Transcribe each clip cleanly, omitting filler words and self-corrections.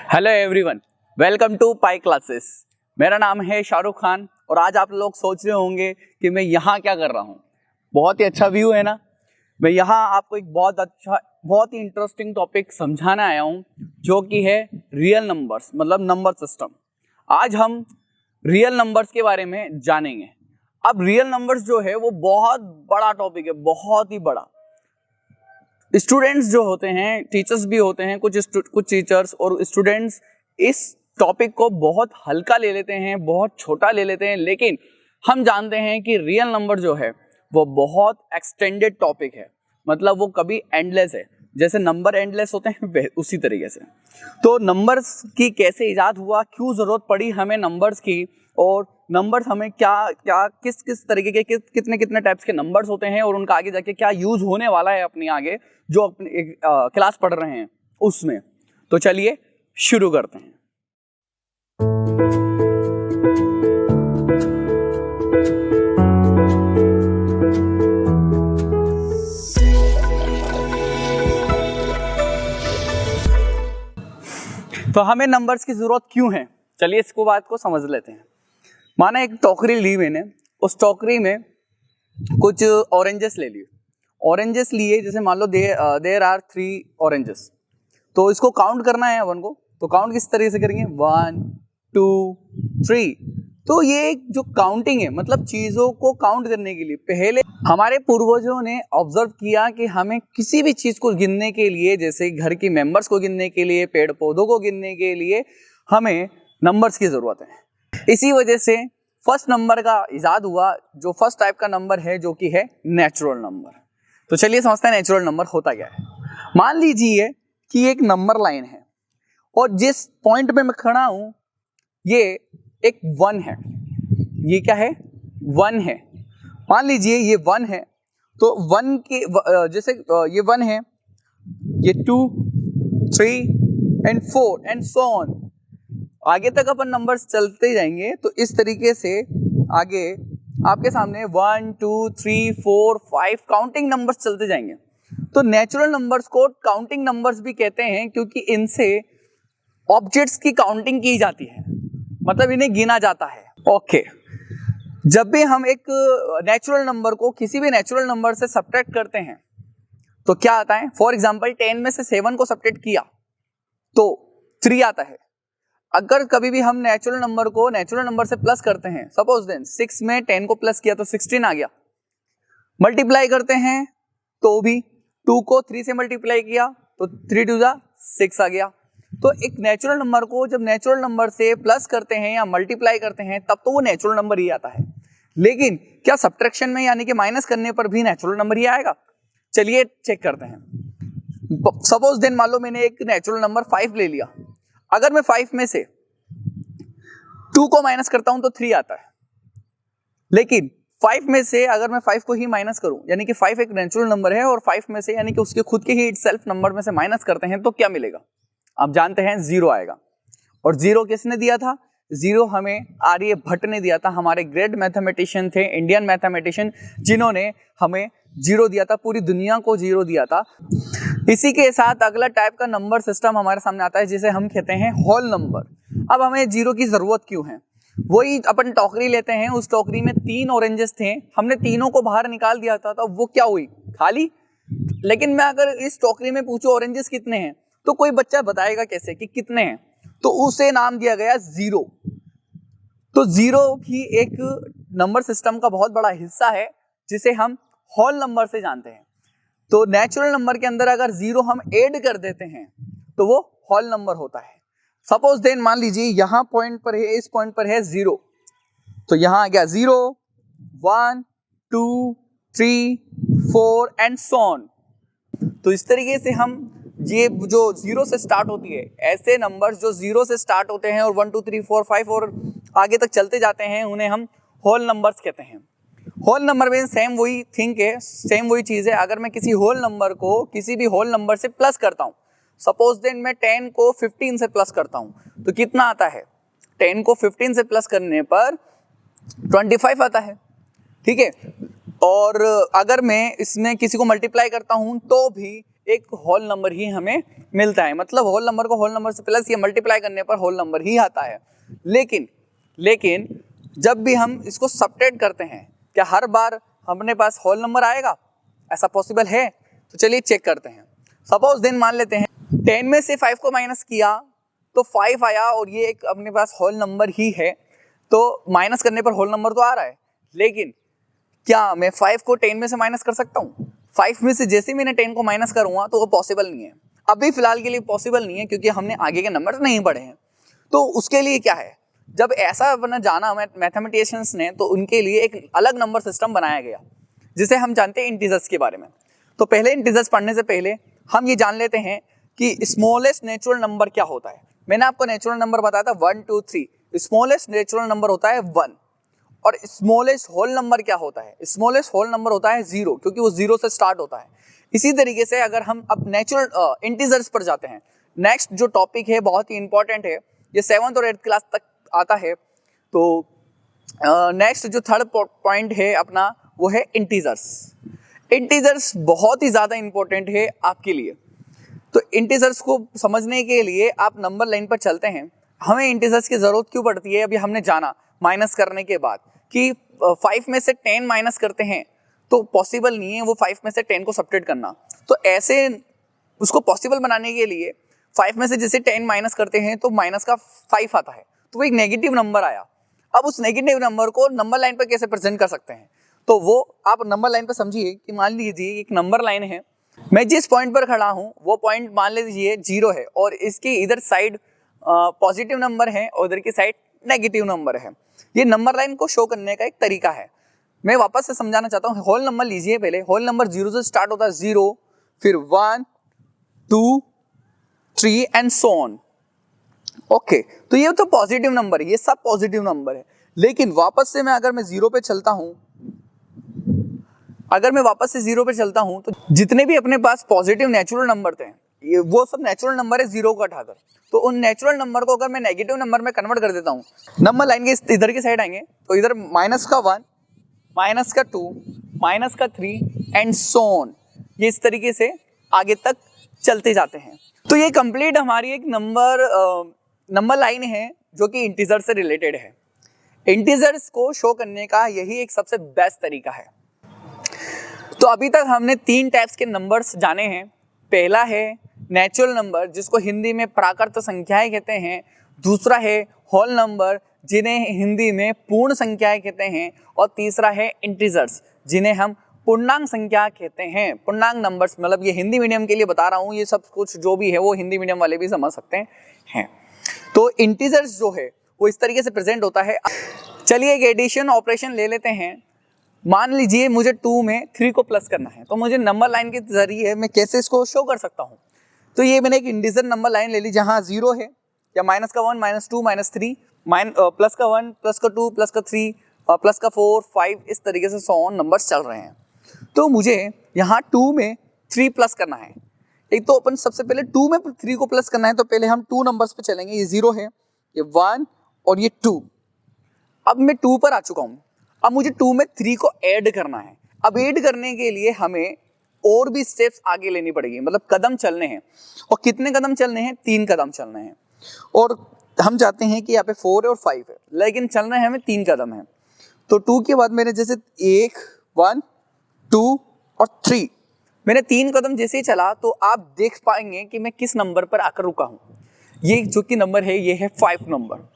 Hello everyone, welcome to Pi classes. मेरा नाम है शाहरुख खान और आज आप लोग सोच रहे होंगे कि मैं यहाँ क्या कर रहा हूँ। बहुत ही अच्छा व्यू है ना। मैं यहाँ आपको एक बहुत ही इंटरेस्टिंग टॉपिक समझाने आया हूँ जो कि है रियल नंबर्स, मतलब नंबर सिस्टम। आज हम रियल नंबर्स के बारे में जानेंगे। अब रियल नंबर्स जो है वो बहुत बड़ा टॉपिक है, बहुत ही बड़ा। स्टूडेंट्स जो होते हैं, टीचर्स भी होते हैं, कुछ टीचर्स और स्टूडेंट्स इस टॉपिक को बहुत हल्का ले लेते हैं, बहुत छोटा ले लेते हैं, लेकिन हम जानते हैं कि रियल नंबर जो है वो बहुत एक्सटेंडेड टॉपिक है, मतलब वो कभी एंडलेस है। जैसे नंबर एंडलेस होते हैं उसी तरीके से। तो नंबर्स की कैसे इजाद हुआ, क्यों ज़रूरत पड़ी हमें नंबर्स की, और नंबर्स हमें किस तरीके के कितने टाइप्स के नंबर्स होते हैं और उनका आगे जाके क्या यूज़ होने वाला है अपने आगे जो अपनी क्लास पढ़ रहे हैं उसमें। तो चलिए शुरू करते हैं। तो हमें नंबर्स की जरूरत क्यों है, चलिए इसको बात को समझ लेते हैं। माना एक टोकरी ली मैंने, उस टोकरी में कुछ ऑरेंजेस ले लिए। ऑरेंजेस लिए, जैसे मान लो देयर आर 3 ऑरेंजेस। तो इसको काउंट करना है अपन को। तो काउंट किस तरीके से करेंगे, 1 2 3। तो ये जो काउंटिंग है, मतलब चीज़ों को काउंट करने के लिए पहले हमारे पूर्वजों ने ऑब्जर्व किया कि हमें किसी भी चीज़ को गिनने के लिए, जैसे घर की मेंबर्स को गिनने के लिए, पेड़ पौधों को गिनने के लिए हमें नंबर्स की ज़रूरत है। इसी वजह से फर्स्ट नंबर का इजाद हुआ, जो फर्स्ट टाइप का नंबर है जो कि है नेचुरल नंबर। तो चलिए समझते हैं नेचुरल नंबर होता क्या है। मान लीजिए कि एक नंबर लाइन है और जिस पॉइंट पे मैं खड़ा हूं ये एक 1 है। ये क्या है, 1 है। मान लीजिए ये 1 है, तो 1 के जैसे ये 1 है, ये 2 3 एंड 4 एंड सो ऑन। आगे तक अपन नंबर्स चलते जाएंगे। तो इस तरीके से आगे आपके सामने 1 2 3 4 5 काउंटिंग नंबर्स चलते जाएंगे। तो नेचुरल नंबर्स को काउंटिंग नंबर्स भी कहते हैं, क्योंकि इनसे ऑब्जेक्ट्स की काउंटिंग की जाती है, मतलब इन्हें गिना जाता है। ओके, जब भी हम एक नेचुरल नंबर को किसी भी नेचुरल नंबर से सब्ट्रैक्ट करते हैं तो क्या आता है। फॉर एग्जांपल 10 में से 7 को सब्ट्रैक्ट किया तो 3 आता है। अगर कभी भी हम नेचुरल नंबर को नेचुरल नंबर से प्लस करते हैं, सपोज देन 6 में 10 को प्लस किया तो 16 आ गया। मल्टीप्लाई करते हैं तो भी 2 को 3 से मल्टीप्लाई किया तो 3 2 जा 6 आ गया। तो एक नेचुरल नंबर को जब नेचुरल नंबर से प्लस करते हैं या मल्टीप्लाई करते हैं तब तो वो नेचुरल नंबर ही आता है। लेकिन क्या सब्ट्रैक्शन में यानी कि माइनस करने पर भी नेचुरल नंबर ही आएगा? चलिए चेक करते हैं। सपोज देन मान लो मैंने एक नेचुरल नंबर 5 ले लिया। अगर मैं 5 में से 2 को माइनस करता हूं तो 3 आता है। लेकिन 5 में से अगर मैं 5 को ही माइनस करूं, यानी कि 5 एक नेचुरल नंबर है और 5 में से यानी कि उसके खुद के ही इटसेल्फ नंबर में से माइनस करते हैं तो क्या मिलेगा? आप जानते हैं 0 आएगा। और 0 किसने दिया था? 0 हमें आर्यभट्ट ने दिया था। हमारे ग्रेट मैथमेटिशियन थे, इंडियन मैथमेटिशियन, जिन्होंने हमें 0 दिया था, पूरी दुनिया को 0 दिया था। इसी के साथ अगला टाइप का नंबर सिस्टम हमारे सामने आता है जिसे हम कहते हैं होल नंबर। अब हमें 0 की जरूरत क्यों है? वही अपन टोकरी लेते हैं, उस टोकरी में 3 ऑरेंजेस थे, हमने तीनों को बाहर निकाल दिया था, तो वो क्या हुई? खाली। लेकिन मैं अगर इस टोकरी में पूछूं ऑरेंजेस कितने हैं तो कोई बच्चा बताएगा कैसे कि कितने हैं? तो उसे नाम दिया गया 0। तो 0 भी एक नंबर सिस्टम का बहुत बड़ा हिस्सा है जिसे हम होल नंबर से जानते हैं। तो नेचुरल नंबर के अंदर अगर 0 हम ऐड कर देते हैं तो वो होल नंबर होता है। सपोज देन मान लीजिए यहाँ पॉइंट पर है, इस पॉइंट पर है 0, तो यहाँ आ गया 0 1 2 3 4 एंड सो ऑन। तो इस तरीके से हम ये जो 0 से स्टार्ट होती है, ऐसे नंबर्स जो 0 से स्टार्ट होते हैं और 1 2 3 4 5 और आगे तक चलते जाते हैं, उन्हें हम होल नंबर्स कहते हैं। होल नंबर में सेम वही थिंक है, सेम वही चीज़ है। अगर मैं किसी होल नंबर को किसी भी होल नंबर से प्लस करता हूँ, सपोज देन मैं 10 को 15 से प्लस करता हूँ तो कितना आता है? 10 को 15 से प्लस करने पर 25 आता है, ठीक है। और अगर मैं इसमें किसी को मल्टीप्लाई करता हूँ तो भी एक होल नंबर ही हमें मिलता है, मतलब होल नंबर को होल नंबर से प्लस या मल्टीप्लाई करने पर होल नंबर ही आता है। लेकिन जब भी हम इसको सबट्रैक्ट करते हैं, क्या हर बार अपने पास होल नंबर आएगा? ऐसा पॉसिबल है? तो चलिए चेक करते हैं। सपोज देन मान लेते हैं 10 में से 5 को माइनस किया तो 5 आया और ये एक अपने पास होल नंबर ही है, तो माइनस करने पर होल नंबर तो आ रहा है। लेकिन क्या मैं 5 को 10 में से माइनस कर सकता हूँ? 5 में से जैसे मैंने 10 को माइनस करूँगा तो वो पॉसिबल नहीं है, अभी फिलहाल के लिए पॉसिबल नहीं है, क्योंकि हमने आगे के नंबर नहीं पढ़े हैं। तो उसके लिए क्या है, जब ऐसा बना जाना मैथमेटिशियंस ने, तो उनके लिए एक अलग नंबर सिस्टम बनाया गया जिसे हम जानते हैं इंटीजर्स के बारे में। तो पहले इंटीजर्स पढ़ने से पहले हम ये जान लेते हैं कि स्मॉलेस्ट नेचुरल नंबर क्या होता है। मैंने आपको नेचुरल नंबर बताया था 1 2 3, स्मॉलेस्ट नेचुरल नंबर होता है 1। और स्मॉलेस्ट होल नंबर क्या होता है? स्मॉलेस्ट होल नंबर होता है 0, क्योंकि वो 0 से स्टार्ट होता है। इसी तरीके से अगर हम अब नेचुरल इंटीजर्स पर जाते हैं, नेक्स्ट जो टॉपिक है बहुत ही इंपॉर्टेंट है, ये 7th और 8th क्लास तक आता है। तो नेक्स्ट जो थर्ड पॉइंट है अपना, वो है इंटीजर्स। इंटीजर्स बहुत ही ज़्यादा इंपॉर्टेंट है आपके लिए। तो इंटीजर्स को समझने के लिए आप नंबर लाइन पर चलते हैं। हमें इंटीजर्स की ज़रूरत क्यों पड़ती है, अभी हमने जाना माइनस करने के बाद कि 5 में से 10 माइनस करते हैं तो पॉसिबल नहीं है वो 5 में से 10 को सब्ट्रैक्ट करना। तो ऐसे उसको पॉसिबल बनाने के लिए 5 में से जैसे 10 माइनस करते हैं तो माइनस का 5 आता है, तो वो एक नेगेटिव नंबर आया। अब उस नेगेटिव नंबर को नंबर लाइन पर कैसे प्रेजेंट कर सकते हैं, तो वो आप नंबर लाइन पर समझिए कि मान लीजिए एक नंबर लाइन है, मैं जिस पॉइंट पर खड़ा हूँ वो पॉइंट मान लीजिए 0 है और इसकी इधर साइड पॉजिटिव नंबर है और उधर की साइड नेगेटिव नंबर है। ये नंबर लाइन को शो करने का एक तरीका है। मैं वापस से समझाना चाहता हूँ। होल नंबर लीजिए, पहले होल नंबर 0 से स्टार्ट होता है, 0 फिर 1 2 3 एंड सो ऑन। ओके, तो ये तो पॉजिटिव नंबर है, ये सब पॉजिटिव नंबर है। लेकिन वापस से अगर मैं 0 पे चलता हूँ, तो जितने भी अपने पास पॉजिटिव नेचुरल नंबर थे, ये वो सब नेचुरल नंबर है 0 को हटाकर। तो उन नेचुरल नंबर को अगर मैं नेगेटिव नंबर में कन्वर्ट कर देता हूँ, नंबर लाइन के इधर की साइड आएंगे तो इधर माइनस का 1, माइनस का 2, माइनस का 3 एंड सो ऑन। ये इस तरीके से आगे तक चलते जाते हैं। तो ये कंप्लीट हमारी एक नंबर लाइन है जो कि इंटीजर से रिलेटेड है। इंटीजर्स को शो करने का यही एक सबसे बेस्ट तरीका है। तो अभी तक हमने 3 टाइप्स के नंबर्स जाने हैं। पहला है नेचुरल नंबर, जिसको हिंदी में प्राकृत संख्याएं कहते हैं। दूसरा है होल नंबर, जिन्हें हिंदी में पूर्ण संख्याएं कहते हैं। और तीसरा है इंटीजर्स, जिन्हें हम पूर्णांक संख्या कहते हैं। पूर्णांक नंबर्स, मतलब ये हिंदी मीडियम के लिए बता रहा हूँ, ये सब कुछ जो भी है वो हिंदी मीडियम वाले भी समझ सकते हैं। तो इंटीजर्स जो है वो इस तरीके से प्रेजेंट होता है। चलिए एक एडिशन ऑपरेशन ले लेते हैं। मान लीजिए मुझे 2 में 3 को प्लस करना है, तो मुझे नंबर लाइन के जरिए मैं कैसे इसको शो कर सकता हूँ। तो ये मैंने एक इंटीजर नंबर लाइन ले ली जहाँ 0 है, या माइनस का 1, माइनस 2, माइनस 3, प्लस का 1, प्लस का 2, प्लस का 3, प्लस का 4, 5, इस तरीके से 100 नंबर्स चल रहे हैं। तो मुझे यहाँ 2 में 3 प्लस करना है। एक तो अपन सबसे पहले 2 में 3 को प्लस करना है, तो पहले हम 2 नंबर्स पे चलेंगे। ये 0 है, ये 1 और ये 2। अब मैं 2 पर आ चुका हूँ। अब मुझे 2 में 3 को ऐड करना है। अब ऐड करने के लिए हमें और भी स्टेप्स आगे लेनी पड़ेगी, मतलब कदम चलने हैं। और कितने कदम चलने हैं? 3 कदम चलने हैं। और हम चाहते हैं कि यहाँ पे 4 है और 5 है, लेकिन चलना है हमें 3 कदम है। तो 2 के बाद मैंने जैसे 1 2 और 3, मैंने 3 कदम जैसे ही चला तो आप देख पाएंगे कि मैं किस नंबर पर आकर रुका हूँ। ये जो कि नंबर है, ये है 5 नंबर।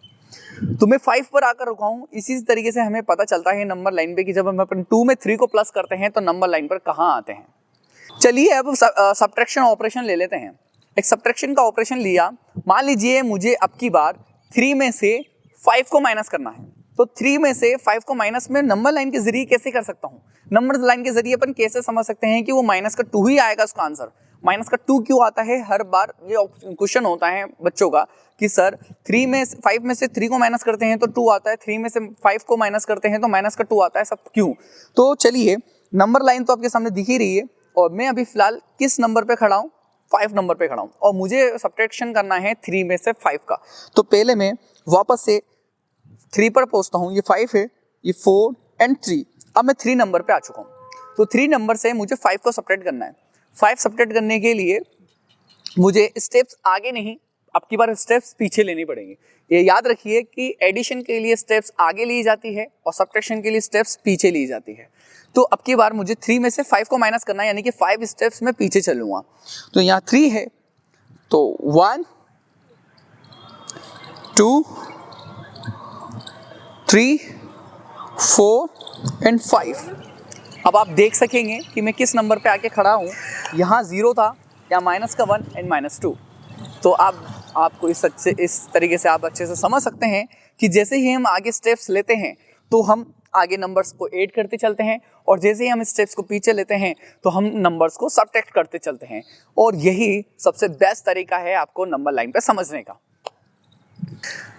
तो मैं 5 पर आकर रुका हूँ। इसी तरीके से हमें पता चलता है नंबर लाइन पे कि जब हम अपन 2 में 3 को प्लस करते हैं तो नंबर लाइन पर कहाँ आते हैं। चलिए अब सब्ट्रैक्शन ऑपरेशन ले लेते हैं। एक सब्ट्रैक्शन का ऑपरेशन लिया। मान लीजिए मुझे अब की बार 3 में से 5 को माइनस करना है। तो 3 में से 5 को माइनस में नंबर लाइन के जरिए कैसे कर सकता हूँ? नंबर लाइन के जरिए अपन कैसे समझ सकते हैं कि वो माइनस का 2 ही आएगा उसका आंसर। माइनस का 2 क्यों आता है? हर बार ये क्वेश्चन होता है बच्चों का कि सर 5 में से 3 को माइनस करते हैं तो 2 आता है, 3 में से 5 को माइनस करते हैं तो माइनस का 2 आता है, सब क्यों? तो चलिए, नंबर लाइन तो आपके सामने दिख ही रही है और मैं अभी फिलहाल किस नंबर पे खड़ा हूँ? 5 नंबर पे खड़ा हूँ और मुझे सब्ट्रैक्शन करना है 3 में से 5 का। तो पहले मैं वापस से 3 पर पहुँचता हूँ। ये 5 है, ये 4 एंड 3। अब मैं 3 नंबर पे आ चुका हूँ। तो 3 नंबर से मुझे 5 को सब्ट्रैक्ट करना है। 5 सब्ट्रैक्ट करने के लिए मुझे स्टेप्स आगे नहीं, अब की बार स्टेप्स पीछे लेनी पड़ेंगे। ये याद रखिए कि एडिशन के लिए स्टेप्स आगे ली जाती है और सब्ट्रैक्शन के लिए स्टेप्स पीछे ली जाती है। तो अब की बार मुझे 3 में से 5 को माइनस करना है, यानी कि 5 स्टेप्स में पीछे चलूँगा। तो यहाँ 3 है, तो 1 2 3 4 एंड 5। अब आप देख सकेंगे कि मैं किस नंबर पे आके खड़ा हूँ। यहाँ 0 था, यहाँ -1 एंड -2। तो आपको इस तरीके से आप अच्छे से समझ सकते हैं कि जैसे ही हम आगे स्टेप्स लेते हैं तो हम आगे नंबर्स को ऐड करते चलते हैं, और जैसे ही हम स्टेप्स को पीछे लेते हैं तो हम नंबर्स को सब्ट्रैक्ट करते चलते हैं। और यही सबसे बेस्ट तरीका है आपको नंबर लाइन पे समझने का।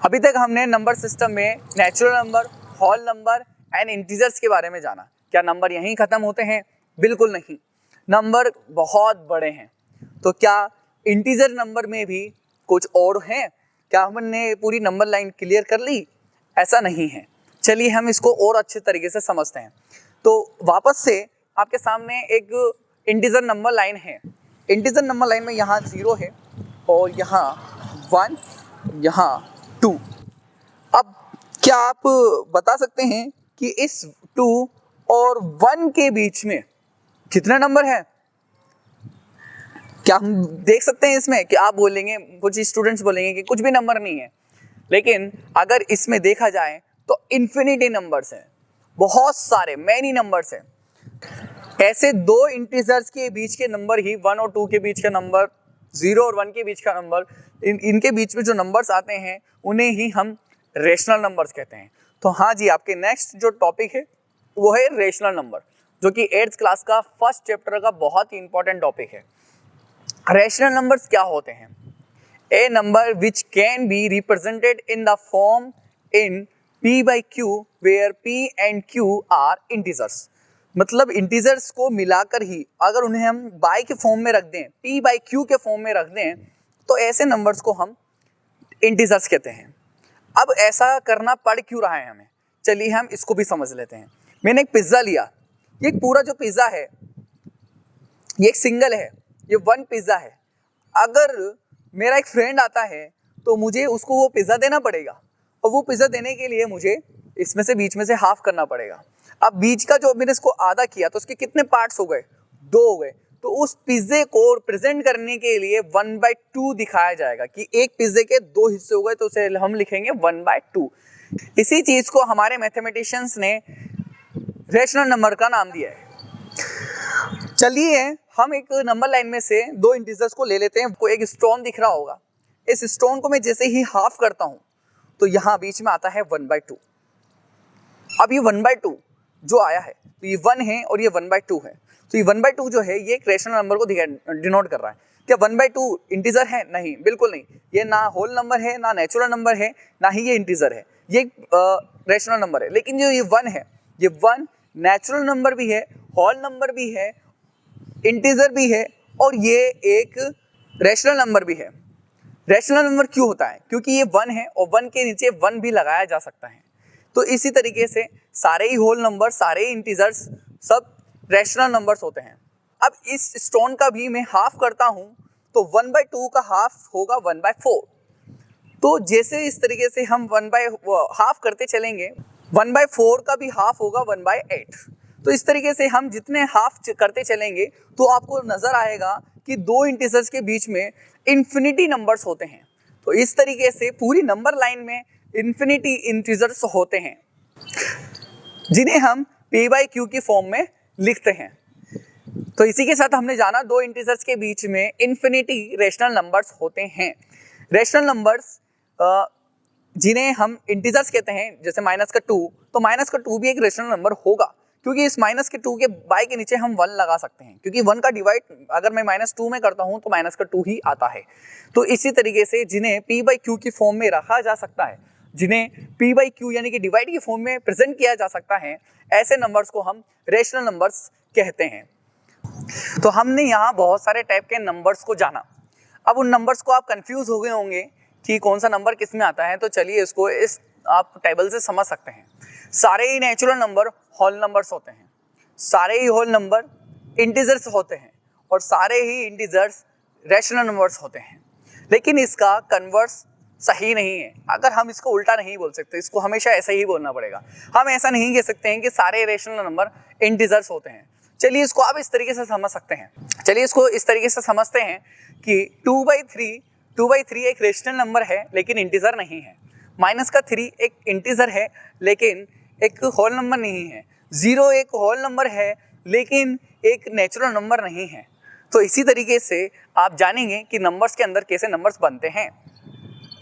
अभी तक हमने नंबर सिस्टम में natural number, whole number and integers के बारे में जाना। क्या नंबर यहीं खत्म होते हैं? बिल्कुल नहीं, नंबर बहुत बड़े हैं। तो क्या इंटीजर नंबर में भी कुछ और हैं? क्या हमने पूरी नंबर लाइन क्लियर कर ली? ऐसा नहीं है। चलिए हम इसको और अच्छे तरीके से समझते हैं। तो वापस से आपके सामने एक इंटीजर नंबर लाइन है। इंटीजर नंबर लाइन में यहाँ 0 है और यहाँ 1, यहाँ 2। अब क्या आप बता सकते हैं कि इस 2 और 1 के बीच में कितने नंबर है? क्या हम देख सकते हैं इसमें? कि आप बोलेंगे, कुछ स्टूडेंट्स बोलेंगे कि कुछ भी नंबर नहीं है, लेकिन अगर इसमें देखा जाए तो इन्फिनिटी नंबर्स हैं, बहुत सारे मैनी नंबर्स हैं। ऐसे 2 इंटीजर्स के बीच के नंबर ही 1 और 2 के बीच का नंबर, 0 और 1 के बीच का नंबर, इनके बीच में जो नंबर्स आते हैं उन्हें ही हम रेशनल नंबर्स कहते हैं। तो हाँ जी, आपके नेक्स्ट जो टॉपिक है वो है रेशनल नंबर, जो कि 8th क्लास का फर्स्ट चैप्टर का बहुत ही इंपॉर्टेंट टॉपिक है। रेशनल नंबर्स क्या होते हैं? A number which can be represented in the form in p/q where p and q are integers. मतलब इंटीजर्स को मिलाकर ही अगर उन्हें हम बाय के फॉर्म में रख दें, p/q के फॉर्म में रख दें, तो ऐसे नंबर्स को हम इंटीजर्स कहते हैं। अब ऐसा करना पड़ क्यों रहा है हमें? चलिए हम इसको भी समझ लेते हैं। मैंने एक पिज्ज़ा लिया, ये पूरा जो पिज़्ज़ा है ये एक सिंगल है, ये 1 पिज़्ज़ा है। अगर मेरा एक फ्रेंड आता है तो मुझे उसको वो पिज़्ज़ा देना पड़ेगा, और वो पिज़्ज़ा देने के लिए मुझे इसमें से बीच में से हाफ करना पड़ेगा। अब बीच का जो मैंने इसको आधा किया तो उसके कितने पार्ट्स हो गए? 2 हो गए। तो उस पिज़्ज़े को प्रेजेंट करने के लिए 1/2 दिखाया जाएगा कि एक पिज़्ज़े के 2 हिस्से हो गए, तो उसे हम लिखेंगे 1/2। इसी चीज़ को हमारे मैथमेटिशियंस ने रेशनल नंबर का नाम दिया है। चलिए हम एक नंबर लाइन में से 2 इंटीजर्स को ले लेते हैं। आपको एक स्टोन दिख रहा होगा, इस स्टोन को मैं जैसे ही हाफ करता हूं तो यहाँ बीच में आता है 1/2। अब ये 1/2 जो आया है तो ये 1 है और ये 1/2 है, तो ये 1/2 जो है ये एक रेशनल नंबर को डिनोट कर रहा है। क्या 1/2 इंटीजर है? नहीं, बिल्कुल नहीं। ये ना होल नंबर है, ना नेचुरल नंबर है, ना ही ये इंटीजर है, ये रेशनल नंबर है। लेकिन जो ये 1 है, ये 1 नेचुरल नंबर भी है, होल नंबर भी है, इंटीजर भी है, और ये एक रेशनल नंबर भी है। रेशनल नंबर क्यों होता है? क्योंकि ये 1 है और 1 के नीचे 1 भी लगाया जा सकता है। तो इसी तरीके से सारे ही होल नंबर, सारे ही इंटीजर्स सब रेशनल नंबर्स होते हैं। अब इस स्टोन का भी मैं हाफ करता हूँ तो 1/2 का हाफ होगा 1/4। तो जैसे इस तरीके से हम हाफ करते चलेंगे, 1/4 का भी हाफ होगा 1/8। तो इस तरीके से हम जितने हाफ करते चलेंगे तो आपको नजर आएगा कि 2 इंटीजर्स के बीच में इन्फिनिटी नंबर्स होते हैं। तो इस तरीके से पूरी नंबर लाइन में इन्फिनिटी इंटीजर्स होते हैं, जिन्हें हम p/q की फॉर्म में लिखते हैं। तो इसी के साथ हमने जाना 2 इंटीजर्स के बीच में इन्फिनिटी रेशनल नंबर्स होते हैं। रेशनल नंबर्स जिन्हें हम इंटीजर्स कहते हैं, जैसे -2, तो -2 भी एक रेशनल नंबर होगा, क्योंकि इस -2 के बाय के नीचे हम 1 लगा सकते हैं, क्योंकि 1 का डिवाइड अगर मैं -2 में करता हूं तो -2 ही आता है। तो इसी तरीके से जिन्हें p/q की फॉर्म में रखा जा सकता है, जिन्हें p/q यानी कि डिवाइड की फॉर्म में प्रेजेंट किया जा सकता है, ऐसे नंबर्स को हम रेशनल नंबर्स कहते हैं। तो हमने यहाँ बहुत सारे टाइप के नंबर्स को जाना। अब उन नंबर्स को आप कंफ्यूज हो गए होंगे कि कौन सा नंबर किस में आता है, तो चलिए इसको इस आप टेबल से समझ सकते हैं। सारे ही नेचुरल नंबर होल नंबर्स होते हैं, सारे ही होल नंबर इंटीजर्स होते हैं, और सारे ही इंटीजर्स रैशनल नंबर्स होते हैं। लेकिन इसका कन्वर्स सही नहीं है। अगर हम इसको उल्टा नहीं बोल सकते, इसको हमेशा ऐसे ही बोलना पड़ेगा। हम ऐसा नहीं कह सकते हैं कि सारे रैशनल नंबर इंटीजर्स होते हैं। चलिए इसको आप इस तरीके से समझ सकते हैं। चलिए इसको इस तरीके से समझते हैं कि 2/3 एक रैशनल नंबर है लेकिन इंटीजर नहीं है। -3 एक इंटीजर है लेकिन एक होल नंबर नहीं है। 0 एक होल नंबर है लेकिन एक नेचुरल नंबर नहीं है। तो इसी तरीके से आप जानेंगे कि नंबर्स के अंदर कैसे नंबर्स बनते हैं।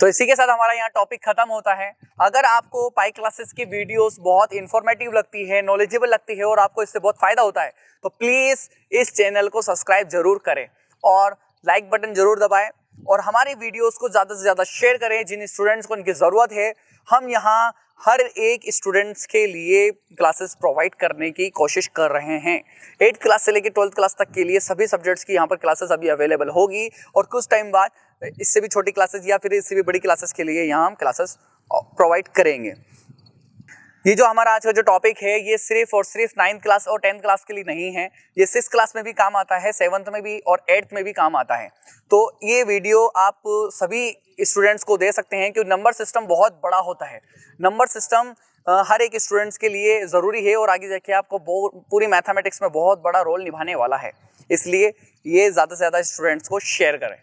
तो इसी के साथ हमारा यहाँ टॉपिक खत्म होता है। अगर आपको पाई क्लासेस की वीडियोस बहुत इन्फॉर्मेटिव लगती है, नॉलेजेबल लगती है और आपको इससे बहुत फ़ायदा होता है तो प्लीज़ इस चैनल को सब्सक्राइब जरूर करें और लाइक बटन जरूर दबाएं और हमारे वीडियोस को ज़्यादा से ज़्यादा शेयर करें जिन स्टूडेंट्स को इनकी ज़रूरत है। हम यहाँ हर एक स्टूडेंट्स के लिए क्लासेस प्रोवाइड करने की कोशिश कर रहे हैं। 8th क्लास से लेकर 12th क्लास तक के लिए सभी सब्जेक्ट्स की यहाँ पर क्लासेस अभी अवेलेबल होगी और कुछ टाइम बाद इससे भी छोटी क्लासेस या फिर इससे भी बड़ी क्लासेस के लिए यहाँ हम क्लासेस प्रोवाइड करेंगे। ये जो हमारा आज का जो टॉपिक है ये सिर्फ और सिर्फ 9th क्लास और 10th क्लास के लिए नहीं है, ये 6th क्लास में भी काम आता है, 7th में भी और 8th में भी काम आता है। तो ये वीडियो आप सभी स्टूडेंट्स को दे सकते हैं कि नंबर सिस्टम बहुत बड़ा होता है। नंबर सिस्टम हर एक स्टूडेंट्स के लिए ज़रूरी है और आगे जाके आपको पूरी मैथमेटिक्स में बहुत बड़ा रोल निभाने वाला है। इसलिए ये ज़्यादा से ज़्यादा स्टूडेंट्स को शेयर करें।